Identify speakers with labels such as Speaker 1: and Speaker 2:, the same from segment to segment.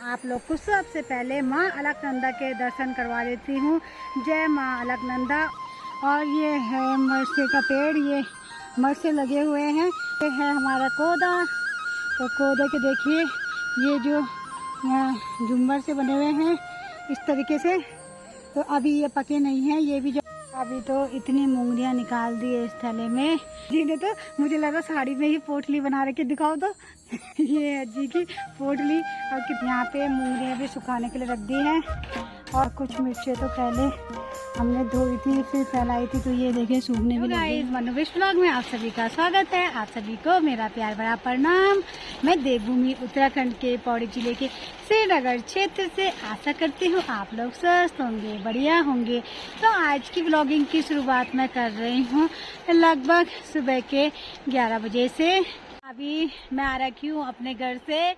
Speaker 1: आप लोग को सबसे पहले माँ अलकनंदा के दर्शन करवा देती हूँ। जय माँ अलकनंदा। और ये है मरसे का पेड़, ये मरसे लगे हुए हैं। ये है हमारा कोदा। तो कोदे के देखिए ये जो झुम्बर से बने हुए हैं इस तरीके से। तो अभी ये पके नहीं हैं, ये भी जो अभी तो इतनी मूंगरियाँ निकाल दी है इस थैले में। जी ने तो मुझे लगा साड़ी में ही पोटली बना रखी, दिखाओ तो ये है जी की पोटली। और यहाँ पे मूंगरियाँ भी सुखाने के लिए रख दी हैं। और कुछ मिर्चें तो पहले हमने धोई थी फिर फैलाई थी, तो ये देखिए सूखने भी लगी। मनोविश व्लॉग में आप सभी का स्वागत है। आप सभी को मेरा प्यार भरा प्रणाम। मैं देवभूमि उत्तराखंड के पौड़ी जिले के श्रीनगर क्षेत्र से आशा करती हूँ आप लोग स्वस्थ होंगे, बढ़िया होंगे। तो आज की व्लॉगिंग की शुरुआत मैं कर रही हूँ लगभग सुबह के 11 बजे से। अभी मैं आ रखी हूँ अपने घर से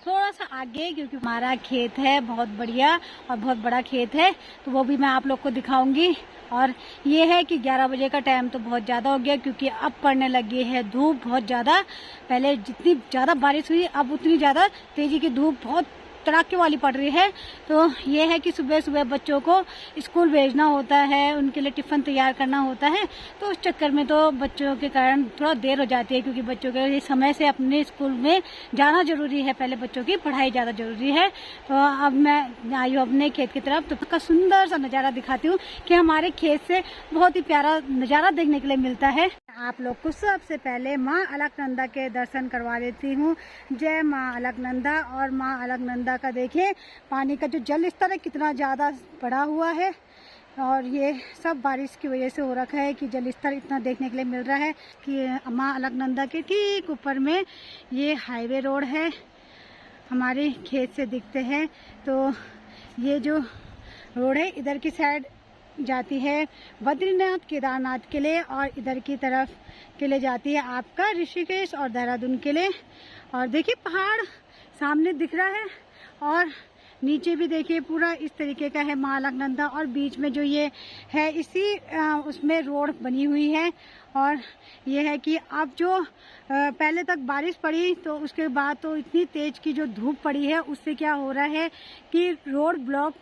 Speaker 1: थोड़ा सा आगे, क्योंकि हमारा खेत है बहुत बढ़िया और बहुत बड़ा खेत है, तो वो भी मैं आप लोग को दिखाऊंगी। और ये है कि 11 बजे का टाइम तो बहुत ज़्यादा हो गया, क्योंकि अब पड़ने लगी है धूप बहुत ज़्यादा। पहले जितनी ज़्यादा बारिश हुई अब उतनी ज़्यादा तेज़ी की धूप बहुत कड़ाके वाली पड़ रही है। तो ये है कि सुबह सुबह बच्चों को स्कूल भेजना होता है, उनके लिए टिफ़िन तैयार करना होता है, तो उस चक्कर में तो बच्चों के कारण थोड़ा देर हो जाती है, क्योंकि बच्चों के समय से अपने स्कूल में जाना जरूरी है। पहले बच्चों की पढ़ाई ज़्यादा जरूरी है। तो अब मैं आई हूँ अपने खेत की तरफ, तो उसका सुंदर सा नज़ारा दिखाती हूँ कि हमारे खेत से बहुत ही प्यारा नज़ारा देखने के लिए मिलता है। आप लोग को सबसे पहले माँ अलकनंदा के दर्शन करवा देती हूँ। जय माँ अलकनंदा। और माँ अलकनंदा का देखिए पानी का जो जल स्तर है कितना ज़्यादा बढ़ा हुआ है, और ये सब बारिश की वजह से हो रखा है कि जल स्तर इतना देखने के लिए मिल रहा है कि माँ अलकनंदा के ठीक ऊपर में ये हाईवे रोड है, हमारे खेत से दिखते हैं। तो ये जो रोड है इधर की साइड जाती है बद्रीनाथ केदारनाथ के लिए, और इधर की तरफ के लिए जाती है आपका ऋषिकेश और देहरादून के लिए। और देखिए पहाड़ सामने दिख रहा है, और नीचे भी देखिए पूरा इस तरीके का है माँ अलकनंदा। और बीच में जो ये है इसी उसमें रोड बनी हुई है। और ये है कि अब जो पहले तक बारिश पड़ी, तो उसके बाद तो इतनी तेज की जो धूप पड़ी है उससे क्या हो रहा है कि रोड ब्लॉक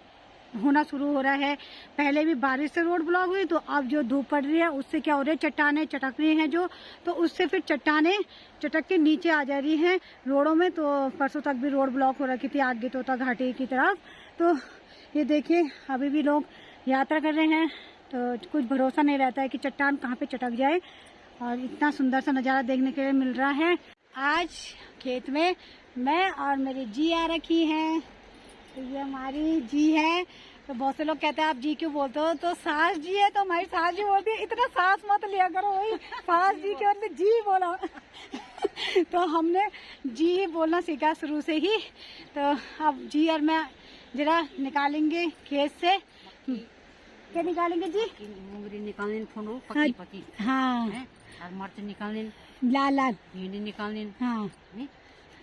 Speaker 1: होना शुरू हो रहा है। पहले भी बारिश से रोड ब्लॉक हुई, तो अब जो धूप पड़ रही है उससे क्या हो रहा है, चट्टाने चटक रही हैं जो, तो उससे फिर चट्टाने चटक के नीचे आ जा रही हैं रोडों में। तो परसों तक भी रोड ब्लॉक हो रखी थी आगे तोता घाटी की तरफ। तो ये देखिए अभी भी लोग यात्रा कर रहे हैं, तो कुछ भरोसा नहीं रहता है कि चट्टान कहाँ पे चटक जाए। और इतना सुंदर सा नज़ारा देखने के लिए मिल रहा है। आज खेत में मैं और मेरी जी आ रखी हैं। तो ये हमारी जी है। तो बहुत से लोग कहते हैं आप जी क्यों बोलते हो, तो सास जी है तो हमारी सास जी बोलती है, इतना सास मत लिया करो, वही सास जी के बदले जी बोला तो हमने जी बोलना सीखा शुरू से ही। तो अब जी और मैं जरा निकालेंगे खेत से। क्या निकालेंगे जी?
Speaker 2: मूंगरी निकालने फोड़ो पकी पकी।
Speaker 1: हाँ।
Speaker 2: और मिर्च निकालने
Speaker 1: लाल लाल।
Speaker 2: भिंडी निकालने।
Speaker 1: हाँ।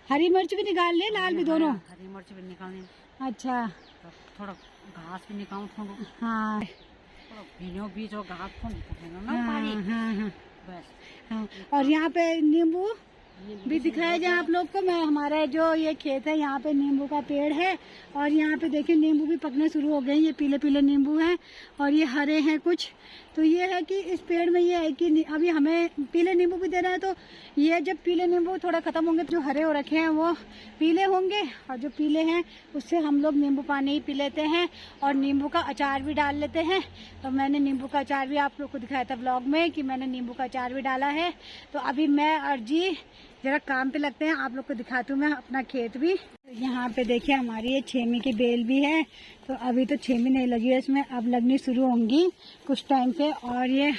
Speaker 1: हरी मिर्च भी निकाल ले, लाल भी दोनों।
Speaker 2: हरी मिर्च भी निकालने।
Speaker 1: अच्छा।
Speaker 2: तो थोड़ा घास भी निकाल फोड़ो।
Speaker 1: हाँ।
Speaker 2: थोड़ा भिनो बीज और घास फोड़ो ना
Speaker 1: हाँ,
Speaker 2: पानी।
Speaker 1: हाँ, हाँ।
Speaker 2: बस।
Speaker 1: हाँ। और यहाँ पे नींबू भी दिखाया जाए आप लोग को। मैं हमारा जो ये खेत है यहाँ पे नींबू का पेड़ है, और यहाँ पे देखिए नींबू भी पकने शुरू हो गए। ये पीले पीले नींबू हैं और ये हरे हैं कुछ। तो ये है कि इस पेड़ में ये है कि अभी हमें पीले नींबू भी दे रहा है, तो ये जब पीले नींबू थोड़ा खत्म होंगे, जो हरे हो रखे हैं वो पीले होंगे, और जो पीले हैं उससे हम लोग नींबू पानी ही पी लेते हैं और नींबू का अचार भी डाल लेते हैं। तो मैंने नींबू का अचार भी आप लोग को दिखाया था ब्लॉग में कि मैंने नींबू का अचार भी डाला है। तो अभी मैं और जी जरा काम पे लगते हैं, आप लोग को दिखाती हूँ मैं अपना खेत भी। यहाँ पे देखिए हमारी ये छेमी की बेल भी है। तो अभी तो छेमी नहीं लगी है इसमें, अब लगनी शुरू होंगी कुछ टाइम से। और ये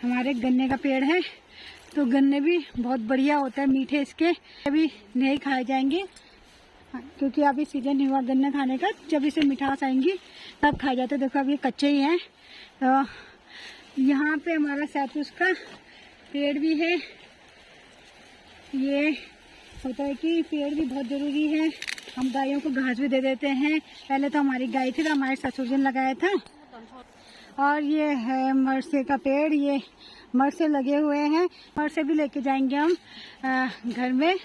Speaker 1: हमारे गन्ने का पेड़ है, तो गन्ने भी बहुत बढ़िया होता है, मीठे इसके। अभी नहीं खाए जाएंगे क्योंकि अभी सीजन नहीं हुआ गन्ने खाने का, जब इसे मिठास आएंगी तब खाए जाते। देखो अभी कच्चे ही हैं। तो यहाँ पे हमारा सैतूस का पेड़ भी है। ये होता है कि पेड़ भी बहुत ज़रूरी है, हम गायों को घास भी दे देते हैं। पहले तो हमारी गाय थी तो हमारे ससुर जी ने लगाया था। और ये है मरसे का पेड़, ये मरसे लगे हुए हैं, मरसे भी लेके जाएंगे हम घर में।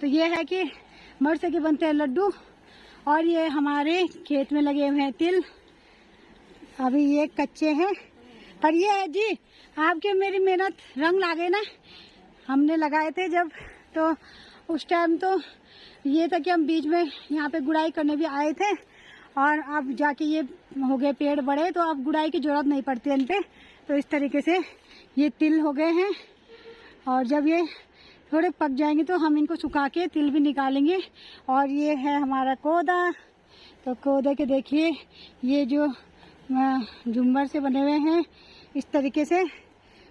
Speaker 1: तो ये है कि मरसे के बनते हैं लड्डू, और ये हमारे खेत में लगे हुए हैं तिल, अभी ये कच्चे हैं। पर ये है जी, आपके मेरी मेहनत रंग लागे ना। हमने लगाए थे जब, तो उस टाइम तो ये था कि हम बीच में यहाँ पे गुड़ाई करने भी आए थे, और अब जाके ये हो गए पेड़ बड़े, तो अब गुड़ाई की जरूरत नहीं पड़ती इन पे। तो इस तरीके से ये तिल हो गए हैं, और जब ये थोड़े पक जाएंगे तो हम इनको सुखा के तिल भी निकालेंगे। और ये है हमारा कोदा। तो कोदे के देखिए ये जो झुम्बर से बने हुए हैं इस तरीके से।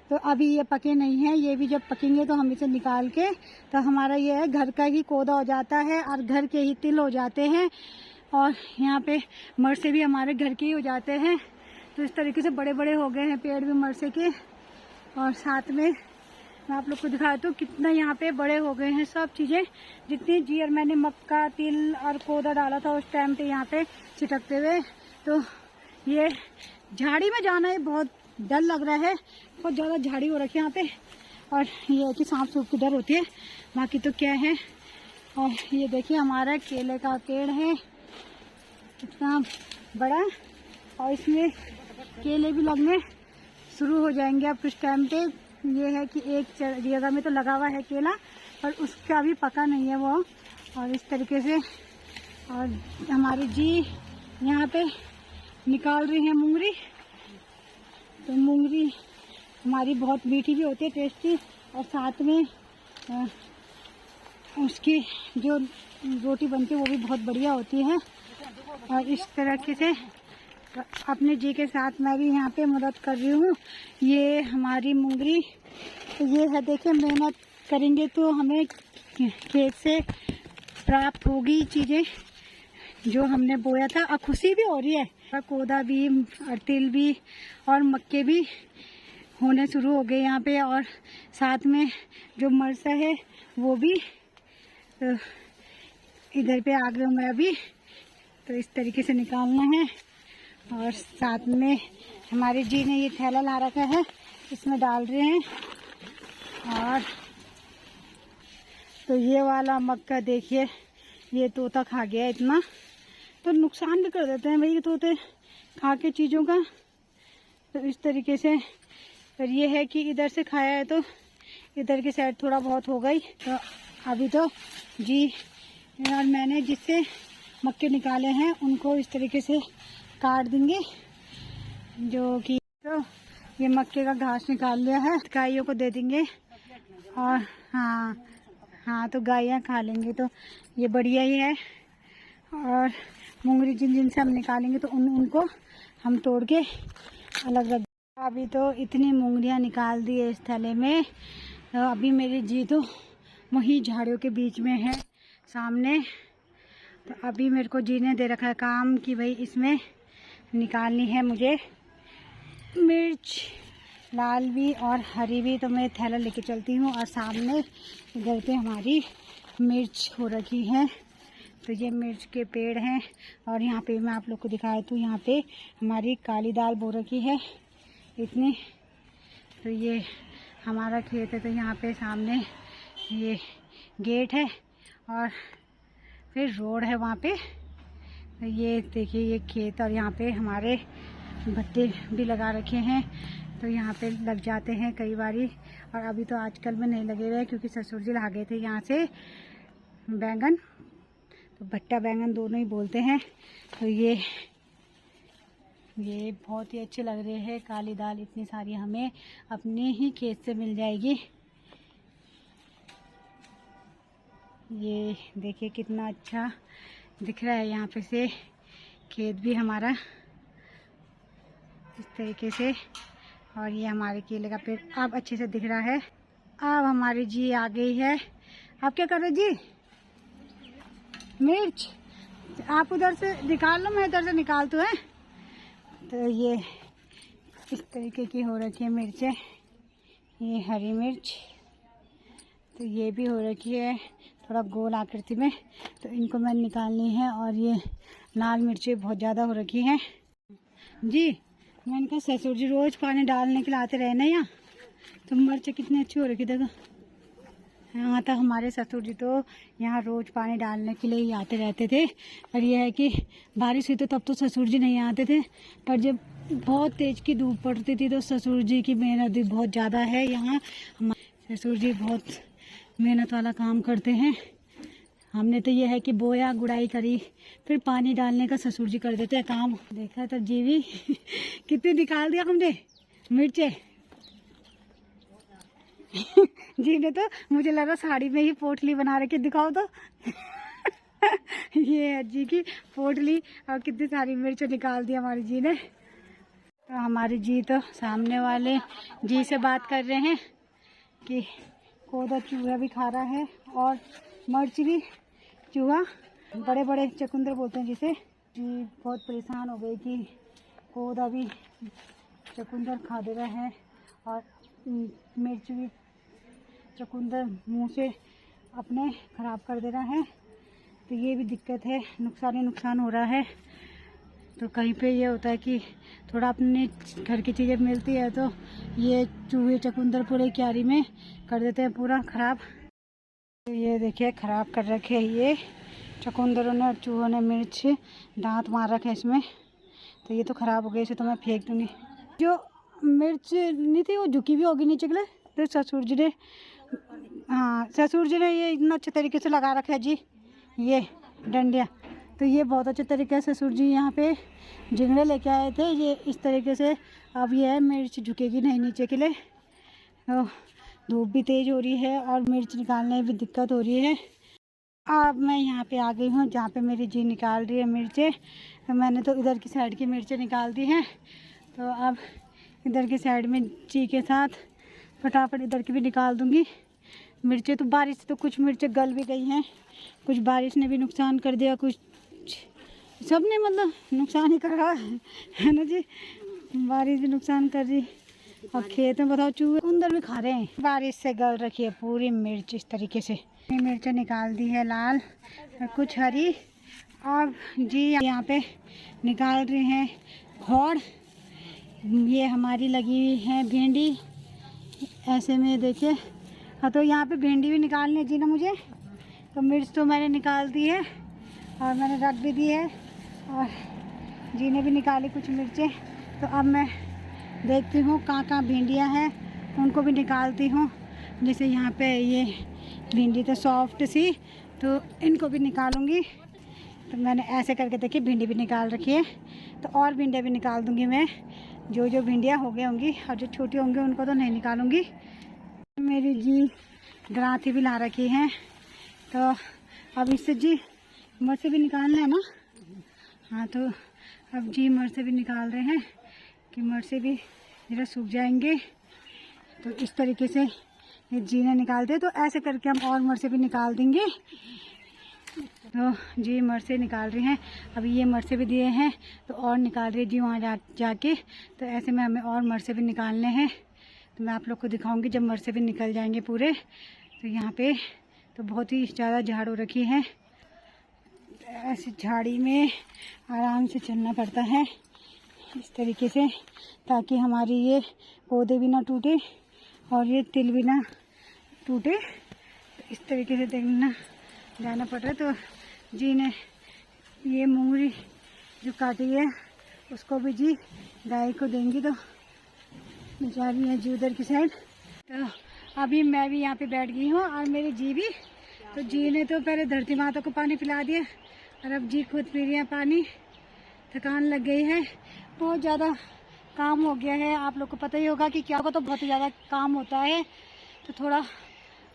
Speaker 1: तो अभी ये पके नहीं हैं, ये भी जब पकेंगे तो हम इसे निकाल के, तो हमारा ये है घर का ही कोदा हो जाता है और घर के ही तिल हो जाते हैं। और यहाँ पे मरसे भी हमारे घर के ही हो जाते हैं। तो इस तरीके से बड़े बड़े हो गए हैं पेड़ भी मरसे के। और साथ में मैं आप लोग को दिखाया तो कितना यहाँ पे बड़े हो गए हैं सब चीज़ें, जितनी जी। और मैंने मक्का तिल और कोदा डाला था उस टाइम पे यहाँ पे छिटकते हुए। तो ये झाड़ी में जाना है बहुत डर लग रहा है, बहुत ज़्यादा झाड़ी हो रखी है यहाँ पे। और ये है कि सांप सूप की डर होती है, बाकी तो क्या है। और ये देखिए हमारा केले का पेड़ है इतना बड़ा, और इसमें केले भी लगने शुरू हो जाएंगे अब कुछ टाइम पे। ये है कि एक जगह में तो लगा हुआ है केला, पर उसका भी पका नहीं है वो। और इस तरीके से, और हमारी जी यहाँ पे निकाल रही है मूंगरी। तो मूंगरी हमारी बहुत मीठी भी होती है, टेस्टी, और साथ में उसकी जो रोटी बनती है वो भी बहुत बढ़िया होती है। और इस तरीके से अपने जी के साथ मैं भी यहाँ पे मदद कर रही हूँ। ये हमारी मूंगरी, तो ये है देखिए, मेहनत करेंगे तो हमें खेत से प्राप्त होगी चीज़ें जो हमने बोया था। और खुशी भी हो रही है, और कोदा भी और तिल भी और मक्के भी होने शुरू हो गए यहाँ पे। और साथ में जो मरसा है वो भी तो इधर पे आ गया मैं अभी। तो इस तरीके से निकालना है। और साथ में हमारे जी ने ये थैला ला रखा है, इसमें डाल रहे हैं। और तो ये वाला मक्का देखिए, ये तोता खा गया इतना, तो नुकसान भी कर देते हैं भाई तोते खा के चीज़ों का। तो इस तरीके से फिर ये है कि इधर से खाया है तो इधर की साइड थोड़ा बहुत हो गई। तो अभी तो जी और मैंने जिससे मक्के निकाले हैं उनको इस तरीके से काट देंगे, जो कि तो ये मक्के का घास निकाल लिया है, गायों को दे देंगे। और हाँ तो गायें खा लेंगे, तो ये बढ़िया ही है। और मूंगरी जिन से हम निकालेंगे तो उनको हम तोड़ के अलग रख। अभी तो इतनी मूंगरियाँ निकाल दी है इस थैले में। तो अभी मेरी जी तो वहीं झाड़ियों के बीच में है सामने। तो अभी मेरे को जी ने दे रखा है काम कि भाई इसमें निकालनी है मुझे मिर्च, लाल भी और हरी भी। तो मैं थैला लेके चलती हूँ। और सामने इधर पे हमारी मिर्च हो रखी है। तो ये मिर्च के पेड़ हैं। और यहाँ पे मैं आप लोग को दिखाया तो यहाँ पे हमारी काली दाल बो रखी है इतनी। तो ये हमारा खेत है। तो यहाँ पे सामने ये गेट है और फिर रोड है वहाँ पे। तो ये देखिए ये खेत, और यहाँ पे हमारे भट्टे भी लगा रखे हैं। तो यहाँ पे लग जाते हैं कई बारी। और अभी तो आजकल में नहीं लगे हुए क्योंकि ससुर जी ला गए थे यहाँ से बैंगन, तो भट्टा बैंगन दोनों ही बोलते हैं। तो ये बहुत ही अच्छे लग रहे हैं। काली दाल इतनी सारी हमें अपने ही खेत से मिल जाएगी। ये देखिए कितना अच्छा दिख रहा है यहाँ पे से खेत भी हमारा इस तरीके से। और ये हमारे केले का पेड़ अब अच्छे से दिख रहा है। अब हमारी जी आ गई है। आप क्या कर रहे जी? मिर्च आप उधर से निकाल लो, मैं इधर से निकालती हूँ। तो ये इस तरीके की हो रखी है मिर्चें। ये हरी मिर्च, तो ये भी हो रखी है थोड़ा गोल आकृति में। तो इनको मैंने निकालनी है। और ये लाल मिर्चें बहुत ज़्यादा हो रखी हैं जी। मैंने कहा ससुर जी रोज़ पानी डालने के लिए आते रहे ना यहाँ। तो मिर्च कितनी अच्छी हो रखी देखो, यहाँ तक हमारे ससुर जी तो यहाँ रोज़ पानी डालने के लिए ही आते रहते थे। पर यह है कि बारिश हुई तो तब तो ससुर जी नहीं आते थे, पर जब बहुत तेज़ की धूप पड़ती थी तो ससुर जी की मेहनत भी बहुत ज़्यादा है। यहाँ हमारे ससुर जी बहुत मेहनत वाला काम करते हैं। हमने तो यह है कि बोया गुड़ाई करी, फिर पानी डालने का ससुर जी कर देते हैं काम। देखा तब जी भी कितनी निकाल दिया हमने मिर्चे। जी ने तो मुझे लगा साड़ी में ही पोटली बना रखी, दिखाओ तो। ये है जी की पोटली, और कितनी सारी मिर्च निकाल दी हमारी जी ने। तो हमारी जी तो सामने वाले जी से बात कर रहे हैं कि कोदा चूहा भी खा रहा है और मिर्च भी। चूहा बड़े बड़े चकुंदर बोलते हैं जिसे। जी बहुत परेशान हो गई कि कोदा भी चकुंदर खा दे रहा है और मिर्च भी चकुंदर मुंह से अपने ख़राब कर दे रहा है। तो ये भी दिक्कत है, नुकसान ही नुकसान हो रहा है। तो कहीं पे ये होता है कि थोड़ा अपने घर की चीज़ें मिलती है तो ये चूहे चकुंदर पूरे क्यारी में कर देते हैं पूरा ख़राब। तो ये देखिए ख़राब कर रखे हैं ये चकुंदरों ने और चूहों ने। मिर्च दांत मार रखे हैं इसमें, तो ये तो ख़राब हो गई, इसे तो मैं फेंक दूँगी। जो मिर्च नहीं थी वो झुकी भी होगी नीचे के लिए। तो ससुर जी ने, हाँ ससुर जी ने ये इतना अच्छे तरीके से लगा रखा है जी ये डंडियाँ। तो ये बहुत अच्छे तरीके से ससुर जी यहाँ पे जिंगड़े लेके आए थे ये इस तरीके से। अब ये है मिर्च झुकेगी नहीं नीचे के लिए। तो धूप भी तेज़ हो रही है और मिर्च निकालने में भी दिक्कत हो रही है। अब मैं यहाँ पे आ गई हूँ जहाँ पे मेरी जी निकाल रही है मिर्चें। तो मैंने तो इधर की साइड की मिर्चें निकाल दी हैं, तो अब इधर की साइड में जी के साथ फटाफट इधर की भी निकाल दूँगी मिर्चें। तो बारिश से तो कुछ मिर्चें गल भी गई हैं, कुछ बारिश ने भी नुकसान कर दिया, कुछ सब ने मतलब नुकसान ही कर रहा है ना जी। बारिश भी नुकसान कर रही और खेत में बताओ चूहे अंदर भी खा रहे हैं। बारिश से गल रखी है पूरी मिर्च इस तरीके से। मिर्च निकाल दी है लाल और कुछ हरी। अब जी यहाँ पे निकाल रहे हैं खोड़। ये हमारी लगी हुई है भिंडी ऐसे में देखिए। हाँ तो यहाँ पे भिंडी भी निकालनी है जी ना मुझे। तो मिर्च तो मैंने निकाल दी है और मैंने रख भी दी है और जी ने भी निकाली कुछ मिर्चें। तो अब मैं देखती हूँ कहाँ भिंडियाँ हैं उनको भी निकालती हूँ। जैसे यहाँ पे ये भिंडी तो सॉफ्ट सी, तो इनको भी निकालूंगी। तो मैंने ऐसे करके देखिए भिंडी भी निकाल रखी है, तो और भिंडियाँ भी निकाल दूँगी मैं। जो भिंडियाँ हो गई होंगी और जो छोटी होंगी उनको तो नहीं निकालूंगी। मेरी जी गराथी भी ला रखी हैं, तो अब इससे जी मर से भी निकालना है ना। हाँ तो अब जी मर से भी निकाल रहे हैं कि मर से भी ज़रा सूख जाएंगे। तो इस तरीके से ये जी ने निकाल दे, तो ऐसे करके हम और मर से भी निकाल देंगे। तो जी मर से निकाल रहे हैं। अभी ये मर से भी दिए हैं तो और निकाल रही है जी वहाँ जाके। तो ऐसे में हमें और मर से भी निकालने हैं, तो मैं आप लोग को दिखाऊंगी जब मर से भी निकल जाएंगे पूरे। तो यहाँ पे तो बहुत ही ज़्यादा झाड़ हो रखी है। ऐसी झाड़ी में आराम से चलना पड़ता है इस तरीके से, ताकि हमारी ये पौधे भी ना टूटे और ये तिल भी ना टूटे। तो इस तरीके से देखना जाना पड़ रहा है। तो जी ने ये मूंगरी जो काटी है उसको भी जी गाय को देंगी, तो जा रही है जी उधर की साइड। तो अभी मैं भी यहाँ पे बैठ गई हूँ और मेरी जी भी। तो जी ने तो पहले धरती माता को पानी पिला दिया और अब जी खुद पी रही है पानी। थकान लग गई है, बहुत ज़्यादा काम हो गया है। आप लोग को पता ही होगा कि क्या को तो बहुत ज़्यादा काम होता है। तो थोड़ा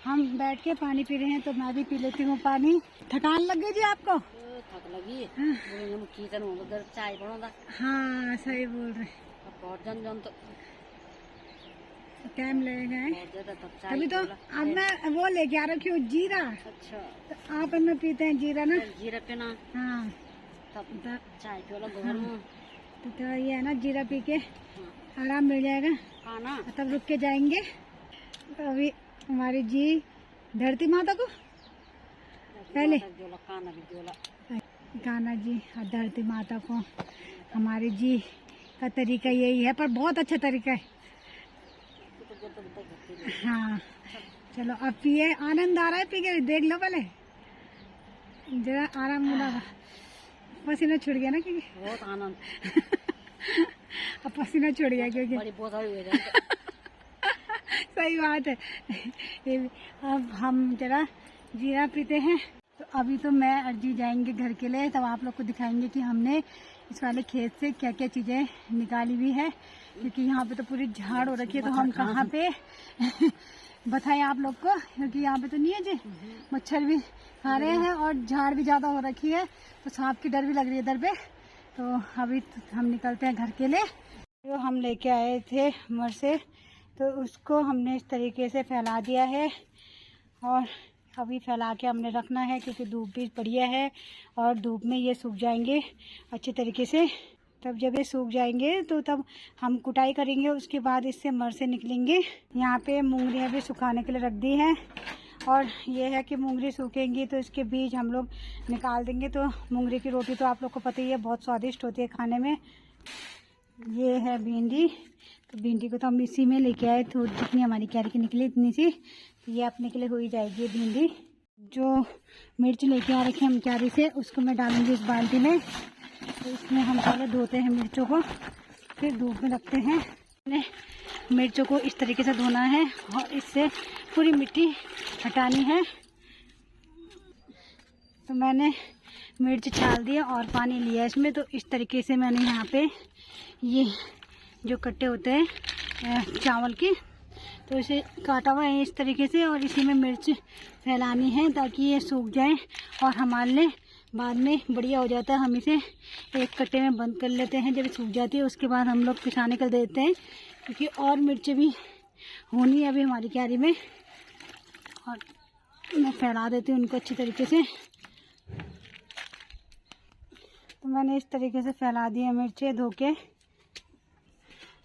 Speaker 1: हम बैठ के पानी पी रहे हैं, तो मैं भी पी लेती हूँ पानी। थकान लग गई जी आपको?
Speaker 2: थक लगी किचन में उधर चाय बनाऊंगा।
Speaker 1: हाँ सही बोल रहे,
Speaker 2: बहुत जन तो
Speaker 1: टाइम लगेगा। तभी तो अब मैं वो लेके आ रखी हूँ जीरा।
Speaker 2: अच्छा
Speaker 1: तो आप में पीते हैं जीरा ना?
Speaker 2: जीरा पीना।
Speaker 1: हाँ
Speaker 2: तब चाय पी घर में।
Speaker 1: तो ये है ना जीरा पी के आराम मिल जाएगा,
Speaker 2: खाना
Speaker 1: तब रुक के जाएंगे। तो अभी हमारी जी धरती माता को पहले गाना जी और धरती माता को हमारी जी का तरीका यही है, पर बहुत अच्छा तरीका है। हाँ चलो अब पिए, आनंद आ रहा है पी के, देख लो पहले जरा आराम मिला, पसीना छूट गया ना क्योंकि
Speaker 2: बहुत आनंद।
Speaker 1: अब पसीना छूट गया क्योंकि
Speaker 2: बड़ी बोतल हुई है।
Speaker 1: सही बात है। अब हम जरा जीरा पीते हैं। तो अभी तो मैं और जी जाएंगे घर के लिए, तब आप लोग को दिखाएंगे कि हमने इस वाले खेत से क्या क्या चीज़ें निकाली हुई है, क्योंकि यहाँ पे तो पूरी झाड़ हो रखी है। तो हम कहाँ पे बताएं आप लोग को, क्योंकि यहाँ पे तो नहीं है जी, मच्छर भी खा रहे हैं और झाड़ भी ज़्यादा हो रखी है, तो सांप की डर भी लग रही है इधर पे। तो अभी हम निकलते हैं घर के लिए। जो हम लेके आए थे मर से, तो उसको हमने इस तरीके से फैला दिया है और अभी फैला के हमने रखना है, क्योंकि धूप भी बढ़िया है और धूप में ये सूख जाएंगे अच्छे तरीके से। तब जब ये सूख जाएंगे तो तब हम कुटाई करेंगे, उसके बाद इससे मर से निकलेंगे। यहाँ पे मूंगरियाँ भी सुखाने के लिए रख दी हैं और ये है कि मूंगरी सूखेंगी तो इसके बीज हम लोग निकाल देंगे। तो मूंगरी की रोटी तो आप लोग को पता ही है, बहुत स्वादिष्ट होती है खाने में। ये है भिंडी, तो भिंडी को तो हम इसी में लेके आए, थोड़ी जितनी हमारी क्यारी की निकली इतनी सी, तो ये अपने के लिए हो ही जाएगी भिंडी। जो मिर्च लेके आ रखी हम क्यारी से, उसको मैं डालूंगी इस बाल्टी में। तो इसमें हम पहले धोते हैं मिर्चों को, फिर धूप में रखते हैं। मैंने मिर्चों को इस तरीके से धोना है और इससे पूरी मिट्टी हटानी है। तो मैंने मिर्च छाल दिया और पानी लिया इसमें। तो इस तरीके से मैंने यहाँ पे ये जो कट्टे होते हैं चावल के, तो इसे काटा हुआ है इस तरीके से और इसी में मिर्च फैलानी है ताकि ये सूख जाए और हमारे लिए बाद में बढ़िया हो जाता है। हम इसे एक कट्टे में बंद कर लेते हैं, जब सूख जाती है उसके बाद हम लोग पिसाने कर देते हैं, क्योंकि और मिर्चें भी होनी है अभी हमारी क्यारी में। और मैं फैला देती हूँ उनको अच्छी तरीके से। तो मैंने इस तरीके से फैला दिया मिर्चें धो के।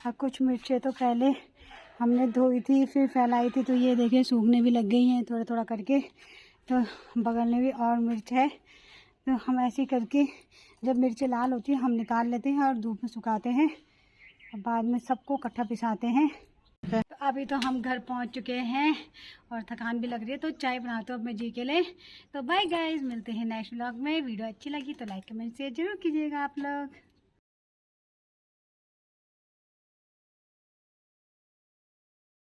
Speaker 1: और कुछ मिर्चें तो पहले हमने धोई थी फिर फैलाई थी, तो ये देखिए सूखने भी लग गई हैं थोड़ा थोड़ा करके। तो बगल में भी और मिर्च है। तो हम ऐसे ही करके जब मिर्ची लाल होती है हम निकाल लेते हैं और धूप में सुखाते हैं और बाद में सबको इकट्ठा पिसाते हैं। तो अभी तो हम घर पहुंच चुके हैं और थकान भी लग रही है, तो चाय बनाते हो अब मैं जी के लिए। तो बाय गाइस, मिलते हैं नेक्स्ट व्लॉग में। वीडियो अच्छी लगी तो लाइक कमेंट शेयर जरूर कीजिएगा आप लोग।